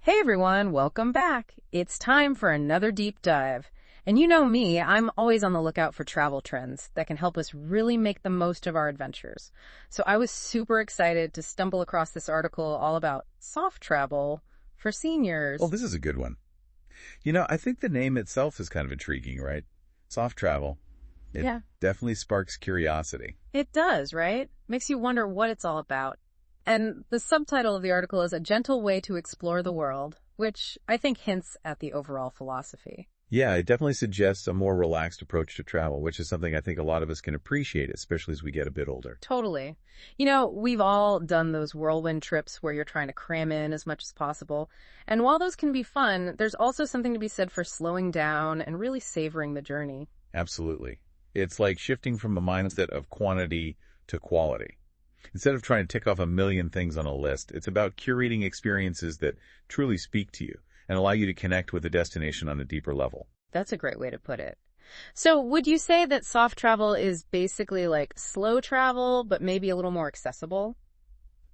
Hey everyone, welcome back. It's time for another deep dive. And you know me, I'm always on the lookout for travel trends that can help us really make the most of our adventures. So I was super excited to stumble across this article all about soft travel for seniors. Well, this is a good one. I think the name itself is kind of intriguing, right? Soft travel. It Yeah, definitely sparks curiosity. it does, right? Makes you wonder what it's all about. And the subtitle of the article is A Gentle Way to Explore the World, which I think hints at the overall philosophy. Yeah, it definitely suggests a more relaxed approach to travel, which is something I think a lot of us can appreciate, especially as we get a bit older. Totally. We've all done those whirlwind trips where you're trying to cram in as much as possible. And while those can be fun, there's also something to be said for slowing down and really savoring the journey. Absolutely. It's like shifting from a mindset of quantity to quality. Instead of trying to tick off a million things on a list, it's about curating experiences that truly speak to you and allow you to connect with the destination on a deeper level. That's a great way to put it. So would you say that soft travel is basically like slow travel, but maybe a little more accessible?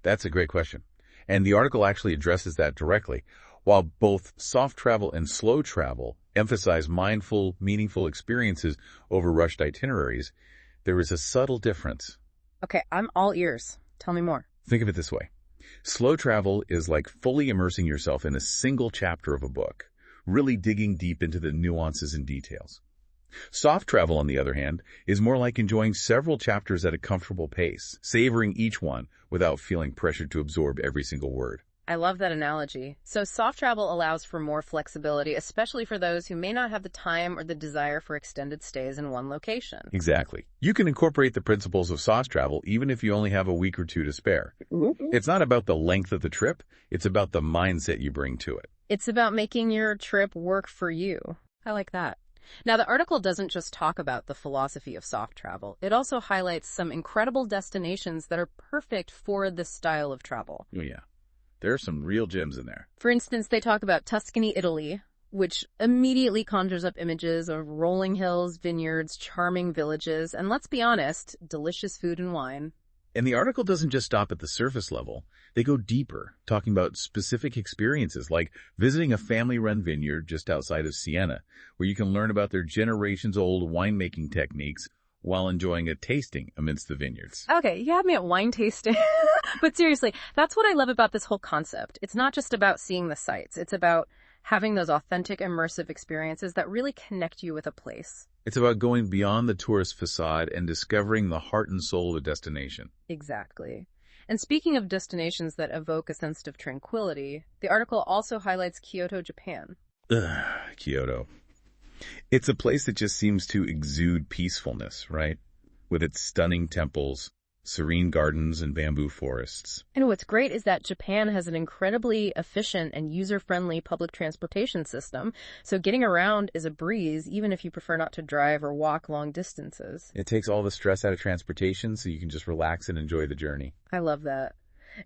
That's a great question. And the article actually addresses that directly. While both soft travel and slow travel emphasize mindful, meaningful experiences over rushed itineraries, there is a subtle difference. Okay, I'm all ears. Tell me more. Think of it this way. Slow travel is like fully immersing yourself in a single chapter of a book, really digging deep into the nuances and details. Soft travel, on the other hand, is more like enjoying several chapters at a comfortable pace, savoring each one without feeling pressured to absorb every single word. I love that analogy. So soft travel allows for more flexibility, especially for those who may not have the time or the desire for extended stays in one location. Exactly. You can incorporate the principles of soft travel even if you only have a week or two to spare. It's not about the length of the trip, it's about the mindset you bring to it. It's about making your trip work for you. I like that. Now, the article doesn't just talk about the philosophy of soft travel. It also highlights some incredible destinations that are perfect for this style of travel. Oh yeah, there are some real gems in there. For instance, they talk about Tuscany, Italy, which immediately conjures up images of rolling hills, vineyards, charming villages, and let's be honest, delicious food and wine. And the article doesn't just stop at the surface level. They go deeper, talking about specific experiences like visiting a family-run vineyard just outside of Siena, where you can learn about their generations-old winemaking techniques while enjoying a tasting amidst the vineyards. Okay, you had me at wine tasting. But seriously, that's what I love about this whole concept. It's not just about seeing the sights. It's about having those authentic, immersive experiences that really connect you with a place. It's about going beyond the tourist facade and discovering the heart and soul of a destination. Exactly. And speaking of destinations that evoke a sense of tranquility, the article also highlights Kyoto, Japan. Ugh, Kyoto. It's a place that just seems to exude peacefulness, right? With its stunning temples, serene gardens, and bamboo forests. And what's great is that Japan has an incredibly efficient and user-friendly public transportation system, so getting around is a breeze, even if you prefer not to drive or walk long distances. It takes all the stress out of transportation so you can just relax and enjoy the journey. I love that.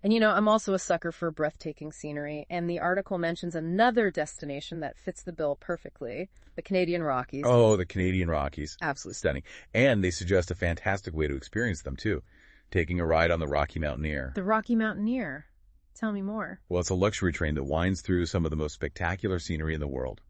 And I'm also a sucker for breathtaking scenery, and the article mentions another destination that fits the bill perfectly, the Canadian Rockies. Oh, the Canadian Rockies. Absolutely. Stunning. And they suggest a fantastic way to experience them, too. Taking a ride on the Rocky Mountaineer. The Rocky Mountaineer. Tell me more. Well, it's a luxury train that winds through some of the most spectacular scenery in the world.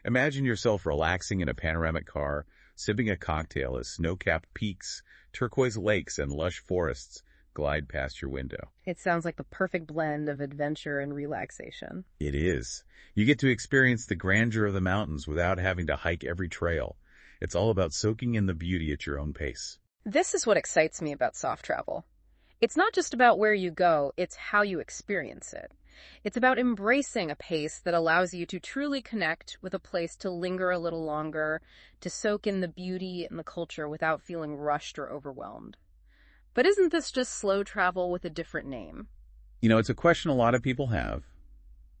Imagine yourself relaxing in a panoramic car, sipping a cocktail as snow-capped peaks, turquoise lakes, and lush forests glide past your window. It sounds like the perfect blend of adventure and relaxation. It is. You get to experience the grandeur of the mountains without having to hike every trail. It's all about soaking in the beauty at your own pace. This is what excites me about soft travel. It's not just about where you go, it's how you experience it. It's about embracing a pace that allows you to truly connect with a place, to linger a little longer, to soak in the beauty and the culture without feeling rushed or overwhelmed. But isn't this just slow travel with a different name? It's a question a lot of people have.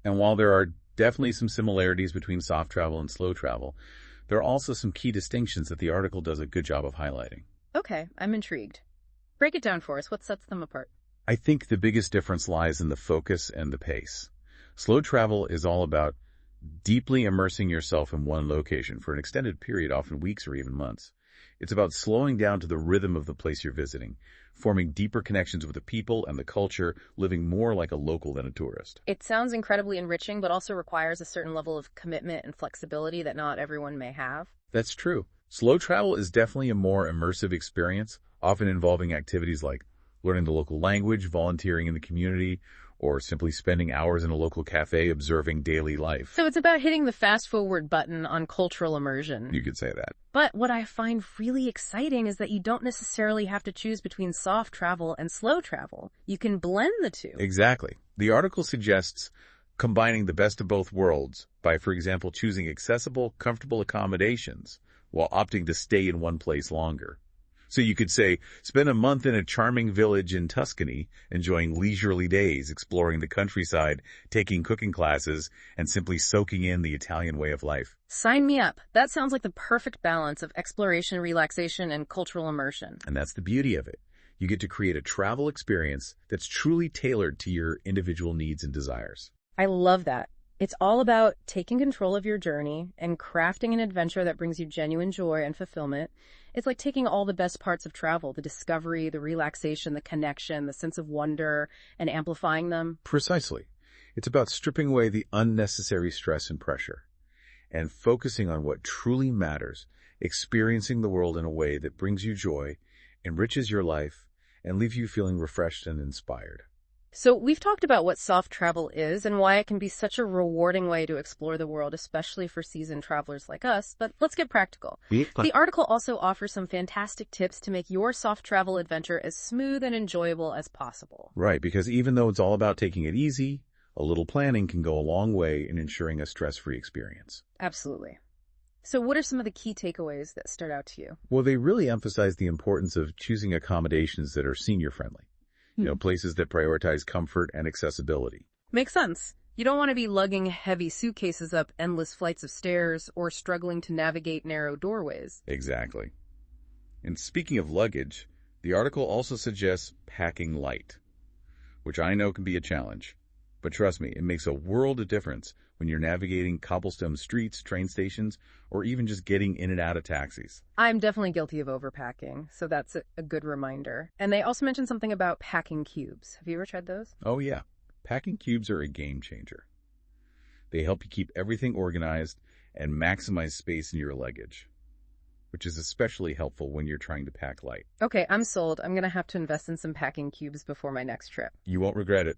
And while there are definitely some similarities between soft travel and slow travel, there are also some key distinctions that the article does a good job of highlighting. Okay, I'm intrigued. Break it down for us. What sets them apart? I think the biggest difference lies in the focus and the pace. Slow travel is all about deeply immersing yourself in one location for an extended period, often weeks or even months. It's about slowing down to the rhythm of the place you're visiting, forming deeper connections with the people and the culture, living more like a local than a tourist. It sounds incredibly enriching, but also requires a certain level of commitment and flexibility that not everyone may have. That's true. Slow travel is definitely a more immersive experience, often involving activities like learning the local language, volunteering in the community, or simply spending hours in a local cafe observing daily life. So it's about hitting the fast forward button on cultural immersion. You could say that. But what I find really exciting is that you don't necessarily have to choose between soft travel and slow travel. You can blend the two. Exactly. The article suggests combining the best of both worlds by, for example, choosing accessible, comfortable accommodations while opting to stay in one place longer. So you could say, spend a month in a charming village in Tuscany, enjoying leisurely days, exploring the countryside, taking cooking classes, and simply soaking in the Italian way of life. Sign me up. That sounds like the perfect balance of exploration, relaxation, and cultural immersion. And that's the beauty of it. You get to create a travel experience that's truly tailored to your individual needs and desires. I love that. It's all about taking control of your journey and crafting an adventure that brings you genuine joy and fulfillment. It's like taking all the best parts of travel, the discovery, the relaxation, the connection, the sense of wonder, and amplifying them. Precisely. It's about stripping away the unnecessary stress and pressure and focusing on what truly matters, experiencing the world in a way that brings you joy, enriches your life, and leaves you feeling refreshed and inspired. So we've talked about what soft travel is and why it can be such a rewarding way to explore the world, especially for seasoned travelers like us, but let's get practical. The article also offers some fantastic tips to make your soft travel adventure as smooth and enjoyable as possible. Right, because even though it's all about taking it easy, a little planning can go a long way in ensuring a stress-free experience. Absolutely. So what are some of the key takeaways that stood out to you? Well, they really emphasize the importance of choosing accommodations that are senior-friendly. Places that prioritize comfort and accessibility. Makes sense. You don't want to be lugging heavy suitcases up endless flights of stairs or struggling to navigate narrow doorways. Exactly. And speaking of luggage, the article also suggests packing light, which I know can be a challenge. But trust me, it makes a world of difference when you're navigating cobblestone streets, train stations, or even just getting in and out of taxis. I'm definitely guilty of overpacking, so that's a good reminder. And they also mentioned something about packing cubes. Have you ever tried those? Oh yeah, packing cubes are a game changer. They help you keep everything organized and maximize space in your luggage, which is especially helpful when you're trying to pack light. Okay, I'm sold. I'm going to have to invest in some packing cubes before my next trip. You won't regret it.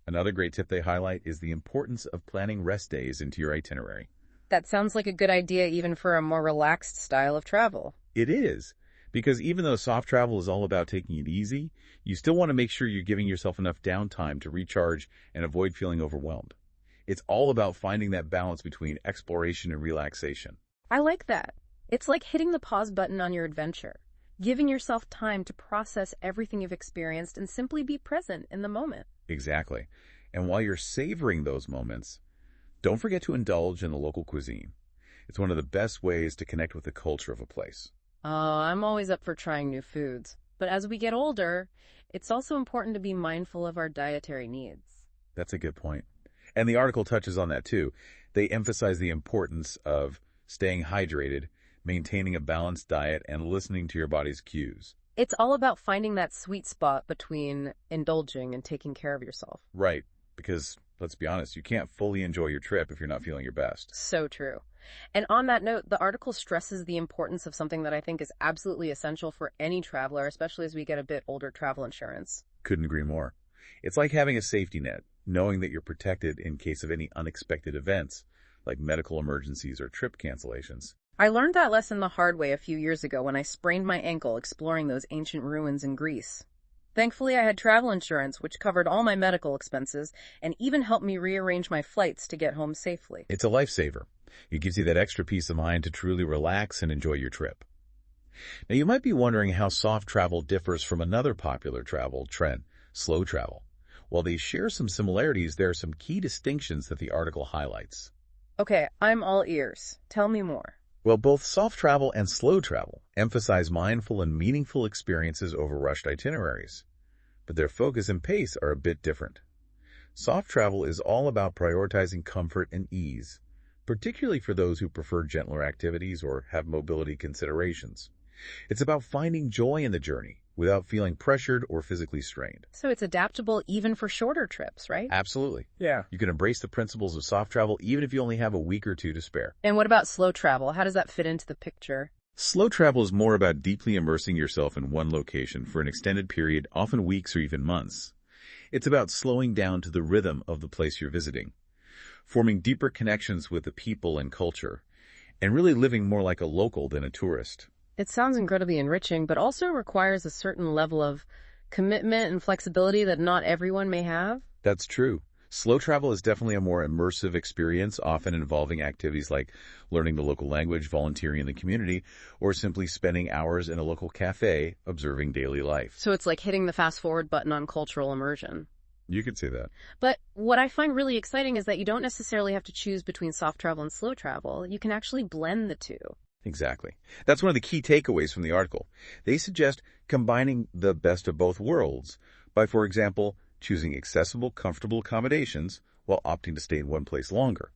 Another great tip they highlight is the importance of planning rest days into your itinerary. That sounds like a good idea even for a more relaxed style of travel. It is, because even though soft travel is all about taking it easy, you still want to make sure you're giving yourself enough downtime to recharge and avoid feeling overwhelmed. It's all about finding that balance between exploration and relaxation. I like that. It's like hitting the pause button on your adventure, giving yourself time to process everything you've experienced and simply be present in the moment. Exactly. And while you're savoring those moments, don't forget to indulge in the local cuisine. It's one of the best ways to connect with the culture of a place. I'm always up for trying new foods. But as we get older, it's also important to be mindful of our dietary needs. That's a good point. And the article touches on that too. They emphasize the importance of staying hydrated, maintaining a balanced diet, and listening to your body's cues. It's all about finding that sweet spot between indulging and taking care of yourself. Right, because let's be honest, you can't fully enjoy your trip if you're not feeling your best. So true. And on that note, the article stresses the importance of something that I think is absolutely essential for any traveler, especially as we get a bit older: travel insurance. Couldn't agree more. It's like having a safety net, knowing that you're protected in case of any unexpected events, like medical emergencies or trip cancellations. I learned that lesson the hard way a few years ago when I sprained my ankle exploring those ancient ruins in Greece. Thankfully, I had travel insurance, which covered all my medical expenses and even helped me rearrange my flights to get home safely. It's a lifesaver. It gives you that extra peace of mind to truly relax and enjoy your trip. Now, you might be wondering how soft travel differs from another popular travel trend, slow travel. While they share some similarities, there are some key distinctions that the article highlights. Okay, I'm all ears. Tell me more. Well, both soft travel and slow travel emphasize mindful and meaningful experiences over rushed itineraries, but their focus and pace are a bit different. Soft travel is all about prioritizing comfort and ease, particularly for those who prefer gentler activities or have mobility considerations. It's about finding joy in the journey without feeling pressured or physically strained. So it's adaptable even for shorter trips, right? Absolutely. Yeah. You can embrace the principles of soft travel even if you only have a week or two to spare. And what about slow travel? How does that fit into the picture? Slow travel is more about deeply immersing yourself in one location for an extended period, often weeks or even months. It's about slowing down to the rhythm of the place you're visiting, forming deeper connections with the people and culture, and really living more like a local than a tourist. It sounds incredibly enriching, but also requires a certain level of commitment and flexibility that not everyone may have. That's true. Slow travel is definitely a more immersive experience, often involving activities like learning the local language, volunteering in the community, or simply spending hours in a local cafe observing daily life. So it's like hitting the fast forward button on cultural immersion. You could say that. But what I find really exciting is that you don't necessarily have to choose between soft travel and slow travel. You can actually blend the two. Exactly. That's one of the key takeaways from the article. They suggest combining the best of both worlds by, for example, choosing accessible, comfortable accommodations while opting to stay in one place longer.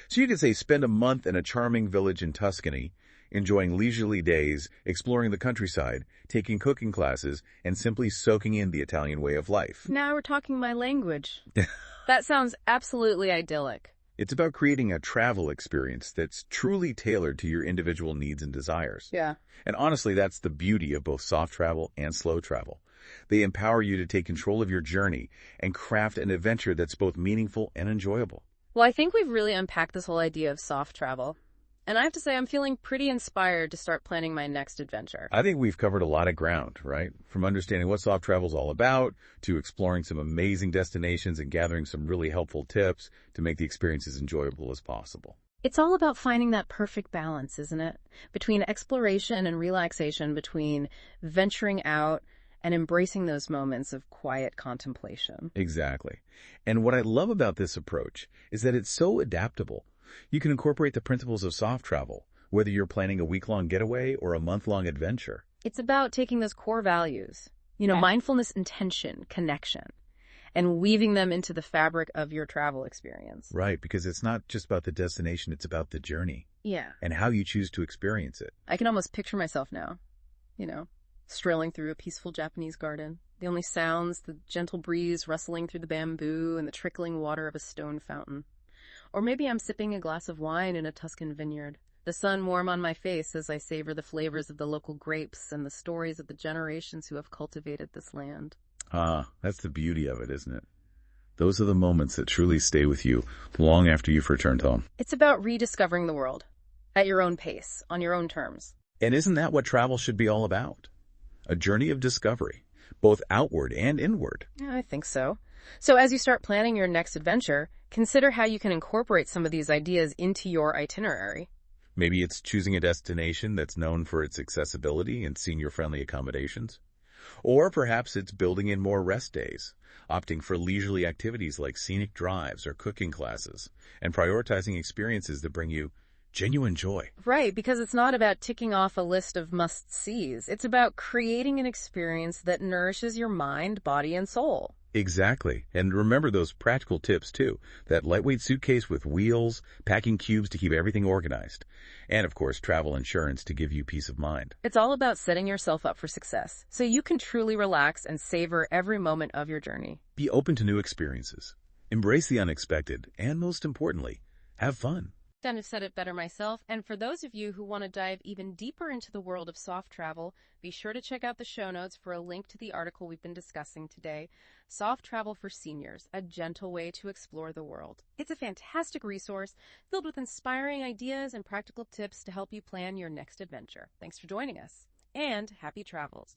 So you could say spend a month in a charming village in Tuscany, enjoying leisurely days, exploring the countryside, taking cooking classes, and simply soaking in the Italian way of life. Now we're talking my language. That sounds absolutely idyllic. It's about creating a travel experience that's truly tailored to your individual needs and desires. Yeah. And honestly, that's the beauty of both soft travel and slow travel. They empower you to take control of your journey and craft an adventure that's both meaningful and enjoyable. Well, I think we've really unpacked this whole idea of soft travel. And I have to say, I'm feeling pretty inspired to start planning my next adventure. I think we've covered a lot of ground, right? From understanding what soft travel is all about, to exploring some amazing destinations and gathering some really helpful tips to make the experience as enjoyable as possible. It's all about finding that perfect balance, isn't it? Between exploration and relaxation, between venturing out and embracing those moments of quiet contemplation. Exactly. And what I love about this approach is that it's so adaptable. You can incorporate the principles of soft travel, whether you're planning a week-long getaway or a month-long adventure. It's about taking those core values, mindfulness, intention, connection, and weaving them into the fabric of your travel experience. Right, because it's not just about the destination, it's about the journey. Yeah. And how you choose to experience it. I can almost picture myself now, strolling through a peaceful Japanese garden. The only sounds, the gentle breeze rustling through the bamboo and the trickling water of a stone fountain. Or maybe I'm sipping a glass of wine in a Tuscan vineyard, the sun warm on my face as I savor the flavors of the local grapes and the stories of the generations who have cultivated this land. Ah, that's the beauty of it, isn't it? Those are the moments that truly stay with you long after you've returned home. It's about rediscovering the world at your own pace, on your own terms. And isn't that what travel should be all about? A journey of discovery, both outward and inward. Yeah, I think so. So as you start planning your next adventure, consider how you can incorporate some of these ideas into your itinerary. Maybe it's choosing a destination that's known for its accessibility and senior-friendly accommodations. Or perhaps it's building in more rest days, opting for leisurely activities like scenic drives or cooking classes, and prioritizing experiences that bring you genuine joy. Right, because it's not about ticking off a list of must-sees. It's about creating an experience that nourishes your mind, body, and soul. Exactly. And remember those practical tips, too. That lightweight suitcase with wheels, packing cubes to keep everything organized, and, of course, travel insurance to give you peace of mind. It's all about setting yourself up for success, so you can truly relax and savor every moment of your journey. Be open to new experiences. Embrace the unexpected, and most importantly, have fun. Couldn't have said it better myself. And for those of you who want to dive even deeper into the world of soft travel, be sure to check out the show notes for a link to the article we've been discussing today, Soft Travel for Seniors, a gentle way to explore the world. It's a fantastic resource filled with inspiring ideas and practical tips to help you plan your next adventure. Thanks for joining us, and happy travels.